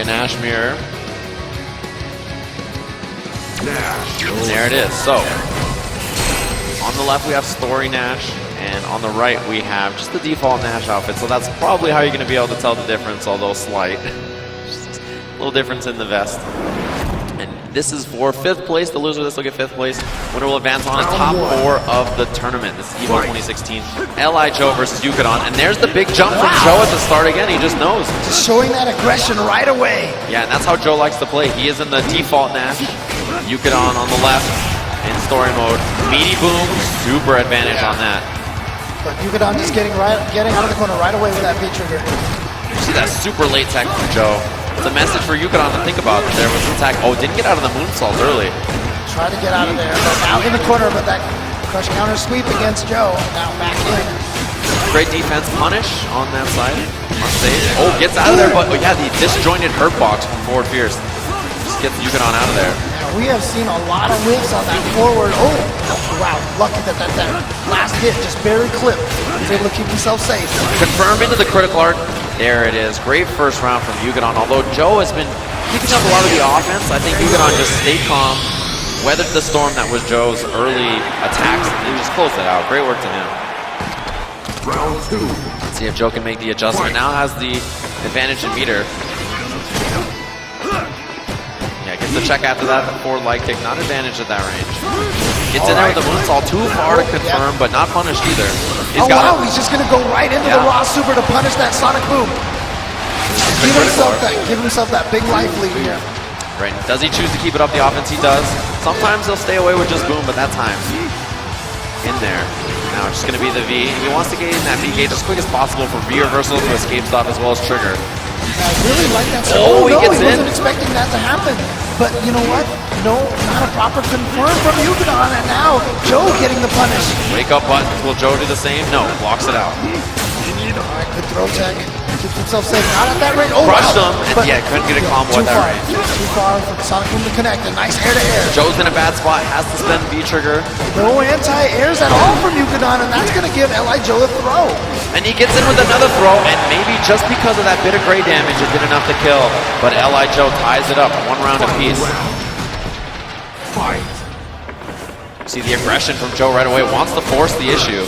a Nash mirror. And there it is. So, on the left we have Story Nash, and on the right we have just the default Nash outfit. So that's probably how you're going to be able to tell the difference, although slight. Just a little difference in the vest. And this is for 5th place. The loser of this will get 5th place. Winner will advance on to top 4 of the tournament. This is EVO 2016. LI.Joe versus Yukadon. And there's the big jump from Joe at the start again. He just knows. Just showing that aggression right away. Yeah, and that's how Joe likes to play. He is in the default Nash. Yukadon on the left in story mode. Meaty boom, super advantage on that. But Yukadon just getting out of the corner right away with that V-trigger. You see that super late tech from Joe. It's a message for Yukadon to think about. There was an attack. Oh, didn't get out of the moonsault early. Try to get out of there, but now in the corner, but that crush counter sweep against Joe. Now back in. Great defense punish on that side. Must say. Oh, gets out of there, but yeah, the disjointed hurt box from forward Fierce. Just gets Yukadon out of there. Yeah, we have seen a lot of whiffs on that forward. Oh, wow. Lucky that last hit just barely clipped. He's able to keep himself safe. Confirm into the critical art. There it is. Great first round from Yukadon. Although Joe has been keeping up a lot of the offense, I think Yukadon just stayed calm, weathered the storm that was Joe's early attacks, and just closed it out. Great work to him. Round 2. Let's see if Joe can make the adjustment. Now has the advantage in meter. Yeah, gets the check after that. The forward leg kick, not advantage at that range. Gets in there with the moonsault, too far to confirm, but not punished either. He's he's just gonna go right into the raw super to punish that sonic boom. Give himself that big life lead here. Right. Does he choose to keep it up the offense? He does. Sometimes he'll stay away with just boom, but that time in there. Now it's just gonna be the V. He wants to gain that V gauge as quick as possible for V reversal to escape stop as well as trigger. I really like that. Oh, he gets in. Wasn't expecting that to happen. But you know what? No, not a proper confirm from Yukadon, and now Joe getting the punish. Wake up buttons. Will Joe do the same? No, blocks it out. Alright, good throw tech. Keeps himself safe. Not at that range. Oh, crushed him. But yeah, couldn't get a combo at that range. Too far for the sonic boom to connect. A nice air-to-air. Joe's in a bad spot. Has to spend V-trigger. No anti-airs at all from Yukadon, and that's going to give LI.Joe a throw. And he gets in with another throw, and maybe just because of that bit of gray damage, it did enough to kill. But LI.Joe ties it up, 1 round apiece. Fight. See the aggression from Joe right away. Wants to force the issue.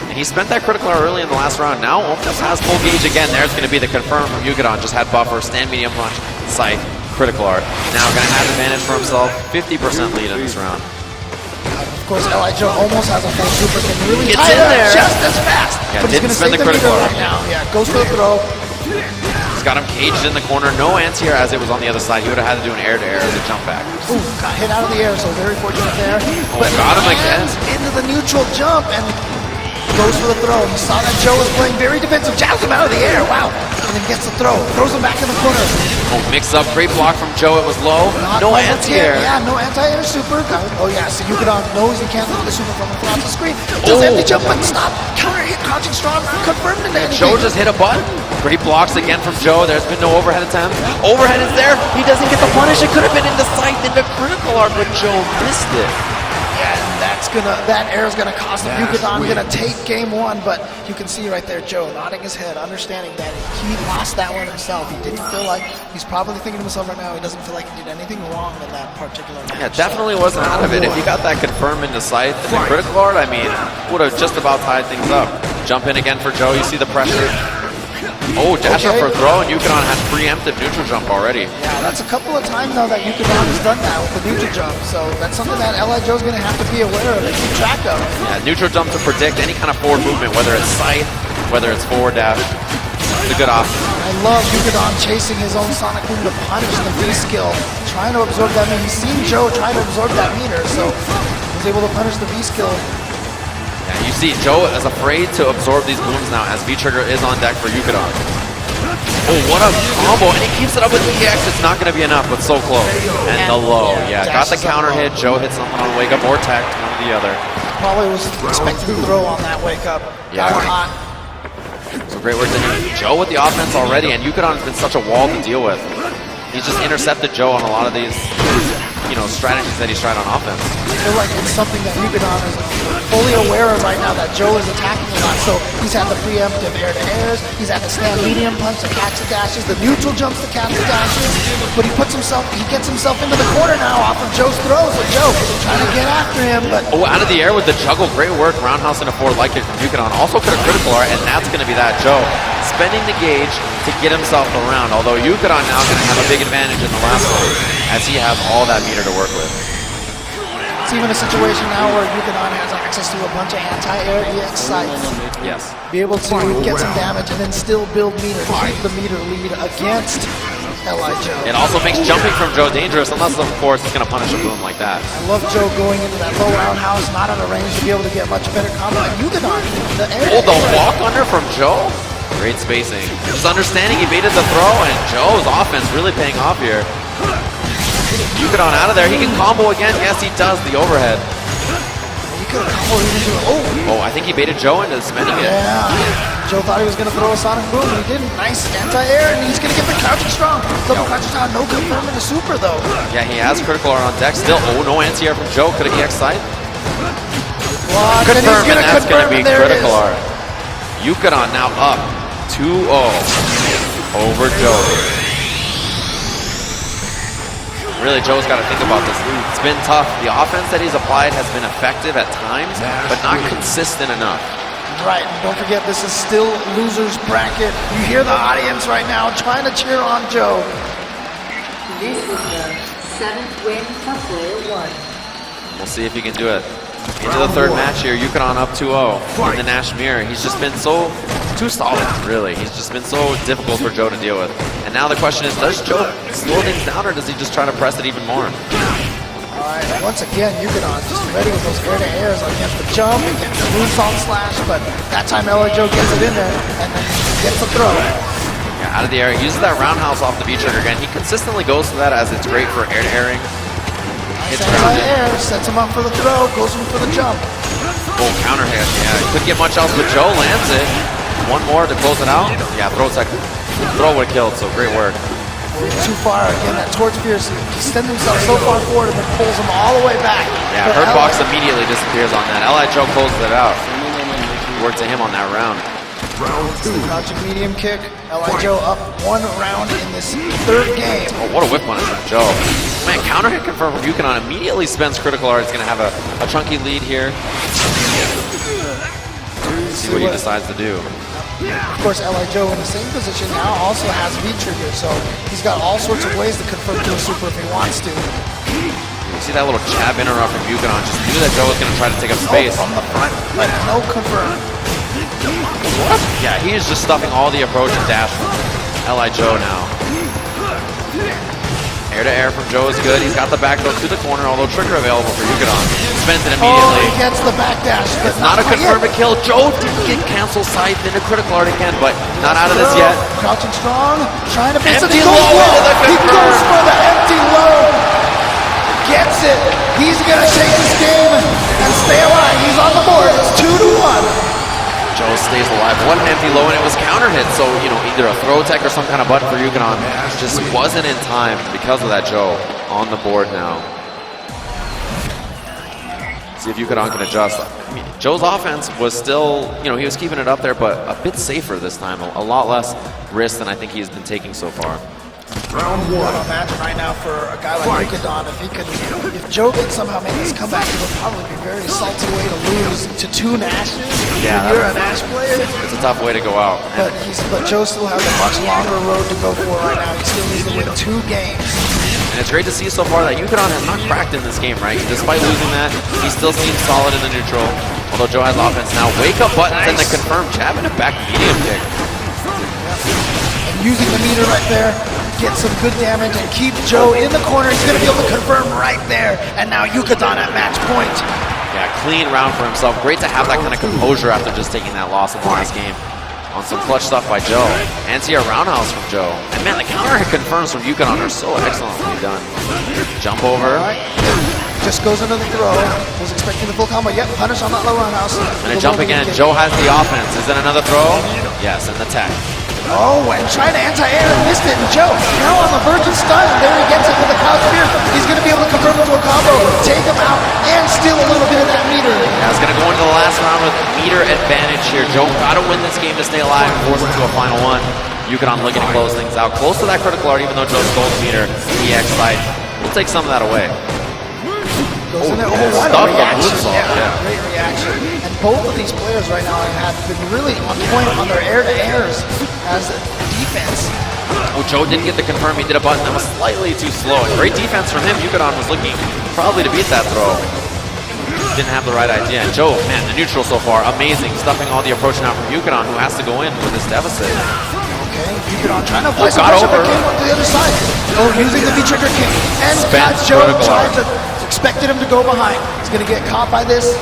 And he spent that critical art early in the last round. Now almost has full gauge again. There's going to be the confirm from Yukadon. Just had buffer, stand medium punch, sight, critical art. Now going to have advantage for himself. 50% lead in this round. Of course, LI.Joe almost has a full super. Can really Gets tie in it there. just as fast. Yeah, but he's going to spend save the the critical meter art. right now. Yeah, goes for the throw. He's got him caged in the corner. No anti-air as it was on the other side. He would have had to do an air-to-air as a jump back. Ooh, got hit out of the air, so very fortunate there. Oh, got him again. Into the neutral jump and goes for the throw. You saw that Joe was playing very defensive. Jabs him out of the air. Wow. And then gets the throw. Throws him back in the corner. Oh, mix up. Great block from Joe. It was low. No anti-air. Yeah, no anti-air super. Oh, yeah. So Yukadon knows he can't throw the super from across the screen. Does empty jump, but stop. Counter hit, crouching strong. Confirmed into anything. Joe just hit a button. Great blocks again from Joe. There's been no overhead attempt. Overhead is there. He doesn't get the punish. It could have been into sight, into critical art, but Joe missed it. Yeah, and that air is gonna cost him. Yukadon gonna take game 1, but you can see right there Joe nodding his head, understanding that he lost that one himself. He didn't feel like, he's probably thinking to himself right now, he doesn't feel like he did anything wrong in that particular match. Yeah, definitely wasn't out of it. If he got that confirmed into sight and the critical art, I mean, would have just about tied things up. Jump in again for Joe. You see the pressure. Oh, dash up for a throw, and Yukadon had preemptive neutral jump already. Yeah, that's a couple of times now that Yukadon has done that with the neutral jump, so that's something that LI.Joe's going to have to be aware of and keep track of. Yeah, neutral jump to predict any kind of forward movement, whether it's sight, whether it's forward dash. It's a good option. I love Yukadon chasing his own sonic boom to punish the V skill, trying to absorb that meter. He's seen Joe try to absorb that meter, so he was able to punish the V skill. Yeah, you see, Joe is afraid to absorb these booms now as V-Trigger is on deck for Yukadon. Oh, what a combo, and he keeps it up with the EX. It's not going to be enough, but so close. And the low, yeah, got the counter hit. Joe hit something on the wake up or tech, one or the other. Probably was expecting to throw on that wake up. Yeah. Got hot. So great work to him. Joe with the offense already, and Yukadon has been such a wall to deal with. He's just intercepted Joe on a lot of these strategies that he's tried on offense. I feel like it's something that Yukadon is fully aware of right now, that Joe is attacking a lot. So he's had the preemptive air-to-airs, he's had the stand medium punch, the catch the dashes, the neutral jumps, the catch the dashes. But he gets himself into the corner now off of Joe's throws. And Joe trying to get after him, but out of the air with the juggle, great work. Roundhouse into forward like kick from Yukadon. Also could have critical art, and that's going to be that. Joe spending the gauge to get himself around. Although Yukadon now going to have a big advantage in the last one, as he has all that meter to work with. it's even a situation now where Yukadon has access to a bunch of anti-air EX sites. Yes. Be able to get some damage and then still build meter, keep the meter lead against LI.Joe. It also makes jumping from Joe dangerous, unless, of course, it's going to punish a boom like that. I love Joe going into that low roundhouse, not out of range to be able to get much better combo. And Yukadon, the air. Oh, the walk under from Joe? Great spacing. Just understanding he baited the throw, and Joe's offense really paying off here. Yukadon out of there. He can combo again. Yes, he does. The overhead. He could have comboed into it. Oh, I think he baited Joe into spinning it. Yeah. Joe thought he was going to throw a sonic boom, but he didn't. Nice anti-air, and he's going to get the crouching strong. Double crouching strong, no confirming the super, though. Yeah, he has critical art on deck still. Oh, no anti-air from Joe. Could have EX side. Block, and he's Confirm, going and to that's going to confirm, be and there it critical is. art. Yukadon now up 2-0 over Joe. Really, Joe's got to think about this. It's been tough. The offense that he's applied has been effective at times, but not consistent enough. Right, and don't forget, this is still loser's bracket. You hear the audience right now trying to cheer on Joe. This is the 7th win for player 1. We'll see if he can do it. Into the third match here, Yukadon up 2-0 in the Nash mirror. He's just been too solid, really. He's just been so difficult for Joe to deal with. And now the question is, does Joe slow things down, or does he just try to press it even more? All right, once again, Yukadon just ready with those air-to-airs against the jump, against the moonsault slash, but that time LI.Joe gets it in there, and then gets the throw. Yeah, out of the air, he uses that roundhouse off the B trigger again. He consistently goes for that, as it's great for air-to-airing. Hits grounded. Air, sets him up for the throw, goes in for the jump. Oh, counter hit. Yeah, couldn't get much else, but Joe lands it. One more to close it out. Yeah, throw would have killed, so great work. Too far again, that torch fierce. He extends himself so far forward and then pulls him all the way back. Yeah, Hurt Box immediately disappears on that. LI.Joe closes it out. Worked to him on that round. Round 2. Crouching medium kick. LI.Joe up 1 round in this third game. Oh, what a whip punish from Joe. Man, counter hit confirmed from Yukadon. Immediately spends critical art. He's going to have a chunky lead here. See what he decides to do. Of course, LI.Joe in the same position now also has V-trigger, so he's got all sorts of ways to confirm to a super if he wants to. You see that little jab interrupt from Yukadon. Just knew that Joe was going to try to take up space. From the front, but no confirm. What? Yeah, he is just stuffing all the approach and dash from LI.Joe now. Air-to-air from Joe is good. He's got the back throw to the corner, although trigger available for Yukadon. Spends it immediately. Oh, he gets the back dash. But It's not a confirmed kill. Joe did get cancel scythe into critical art again, but not out of this yet. Crouching strong, trying to fix it. Empty He goes low for it. into the He confirm. goes for the empty low. Gets it. He's going to shake this game and stay alive. He's on the board. It's 2-1. Joe stays alive. One empty low, and it was counter hit, so, either a throw tech or some kind of button for Yukadon just wasn't in time because of that. Joe on the board now. See if Yukadon can adjust. I mean, Joe's offense was still, he was keeping it up there, but a bit safer this time. A lot less risk than I think he's been taking so far. Round 1. Imagine right now for a guy like Yukadon, if Joe could somehow make this comeback, it would probably be a very salty way to lose to 2 Nashes. Yeah, When you're a Nash player. It's a tough way to go out. But Joe still has a much longer road to go for right now. He still needs to win 2 games. And it's great to see so far that Yukadon has not cracked in this game, right? Despite losing that, he still seems solid in the neutral. Although Joe has offense now. Wake up buttons and the confirmed jab and a back medium kick. And using the meter right there, get some good damage and keep Joe in the corner. He's going to be able to confirm right there. And now Yukadon at match point. Yeah, clean round for himself. Great to have that kind of composure after just taking that loss in the last game. On some clutch stuff by Joe. Anti-air roundhouse from Joe. And man, the counter hit confirms from Yukadon are so excellently done. Jump over. All right. Just goes into the throw. Was expecting the full combo. Yep, punish on that low roundhouse. And a jump again. Joe has the offense. Is it another throw? Yes, and the tech. Oh, and trying to anti-air and missed it. And Joe now on the verge of stun. And there he gets it with the cloud spear. He's going to be able to convert into a combo, take him out, and steal a little bit of that meter. Yeah, it's going to go into the last round with meter advantage here. Joe got to win this game to stay alive and force him to a final one. Yukadon looking to close things out. Close to that critical art, even though Joe stole the meter. EX side will take some of that away. Goes in there, oh, what Stuff a the reaction. boots off, yeah. Great reaction. And both of these players right now have been really on point on their air-to-airs as a defense. Oh, Joe didn't get the confirm. He did a button that was slightly too slow. Great defense from him. Yukadon was looking probably to beat that throw. Didn't have the right idea. And Joe, man, the neutral so far, amazing. Stuffing all the approach now from Yukadon, who has to go in with this deficit. Okay, Yukadon trying to apply some got pressure, over. but came up to the other side. Oh, using the V-trigger kick. And Spent Joe critical tried art. to, expected him to go behind. He's going to get caught by this.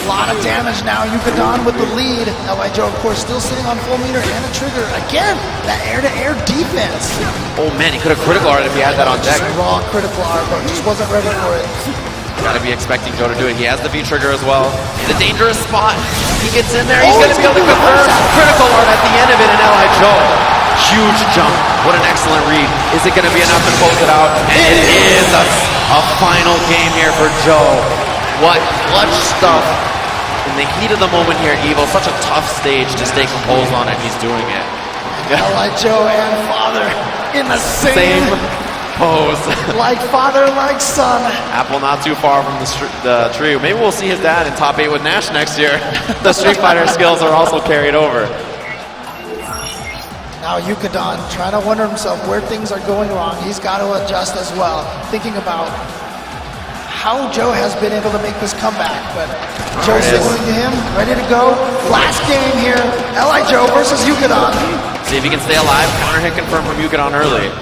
A lot of damage now. Yukadon with the lead. LI.Joe, of course, still sitting on full meter and a trigger. Again, that air-to-air defense. Oh, man, he could have critical art if he had that on deck. Just raw critical art, but just wasn't ready for it. Gotta be expecting Joe to do it. He has the V-trigger as well. In a dangerous spot. He gets in there. He's gonna be able to confirm critical art at the end of it in LI.Joe. Huge jump. What an excellent read. Is it gonna be enough to close it out? And it is a final game here for Joe. What clutch stuff. In the heat of the moment here at EVO, such a tough stage to stay composed on, and he's doing it. LI.Joe and father in the same pose. like father, like son. Apple not too far from the tree. Maybe we'll see his dad in top 8 with Nash next year. The Street Fighter skills are also carried over. Now Yukadon trying to wonder himself where things are going wrong. He's got to adjust as well. Thinking about how Joe has been able to make this comeback. But Joe signaling to him, ready to go. Last game here, LI.Joe versus Yukadon. See if he can stay alive. Counter hit confirmed from Yukadon early.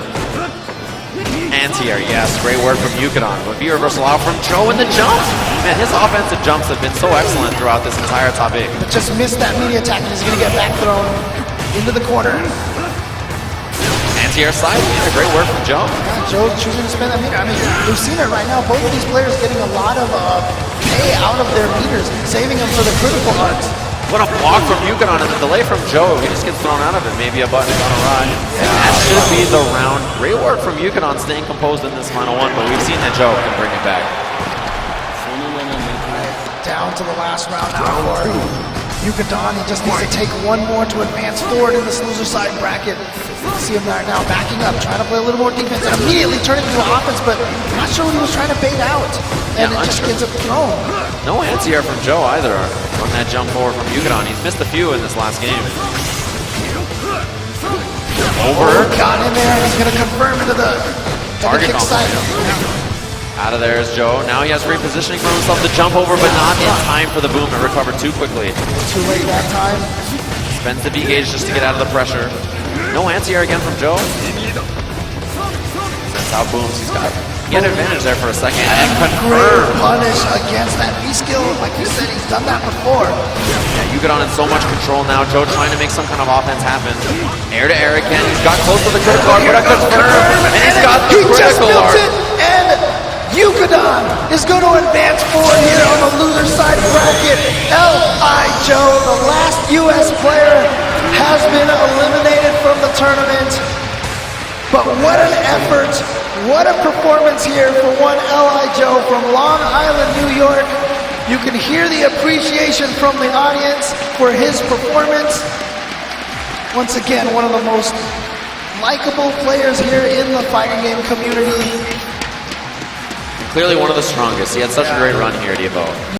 Anti-air, yes, great word from Yukadon. But V-reversal out from Joe in the jump. Man, his offensive jumps have been so excellent throughout this entire top 8. But just missed that media attack and he's going to get back thrown into the corner. Anti-air side, a great word from Joe. Yeah, Joe choosing to spend that meter. I mean, we've seen it right now. Both of these players getting a lot of pay out of their meters, saving them for the critical arts. What a block from Yukadon and the delay from Joe. He just gets thrown out of it. Maybe a button gone awry. And that should be the round. Great work from Yukadon staying composed in this final one, but we've seen that Joe can bring it back. Down to the last round now for Yukadon. He just needs to take one more to advance forward in this loser side bracket. See him there now backing up, trying to play a little more defense and immediately turning into offense, but I'm not sure what he was trying to bait out. And it just gets him thrown. No anti-air from Joe either on that jump forward from Yukadon. He's missed a few in this last game. Over. Got in there and he's going to confirm into the Target kick side. Out of there is Joe. Now he has great positioning for himself to jump over, but not in time for the boom. It recovered too quickly. Too late that time. Spends the B gauge just to get out of the pressure. No anti-air again from Joe. That's how booms. He had an advantage there for a second. And Great confirm. punish against that V skill. Like you said, he's done that before. Yeah, Yukadon in so much control now. Joe trying to make some kind of offense happen. Air to air again. He's got close to the critical art, but a confirm. And he's got the critical art. And Yukadon is going to advance forward here on the loser side bracket. LI.Joe, the last U.S. player, has been eliminated from the tournament. But what an effort, what a performance here for one LI.Joe from Long Island, New York. You can hear the appreciation from the audience for his performance. Once again, one of the most likable players here in the fighting game community. Clearly one of the strongest. He had such a great run here at EVO.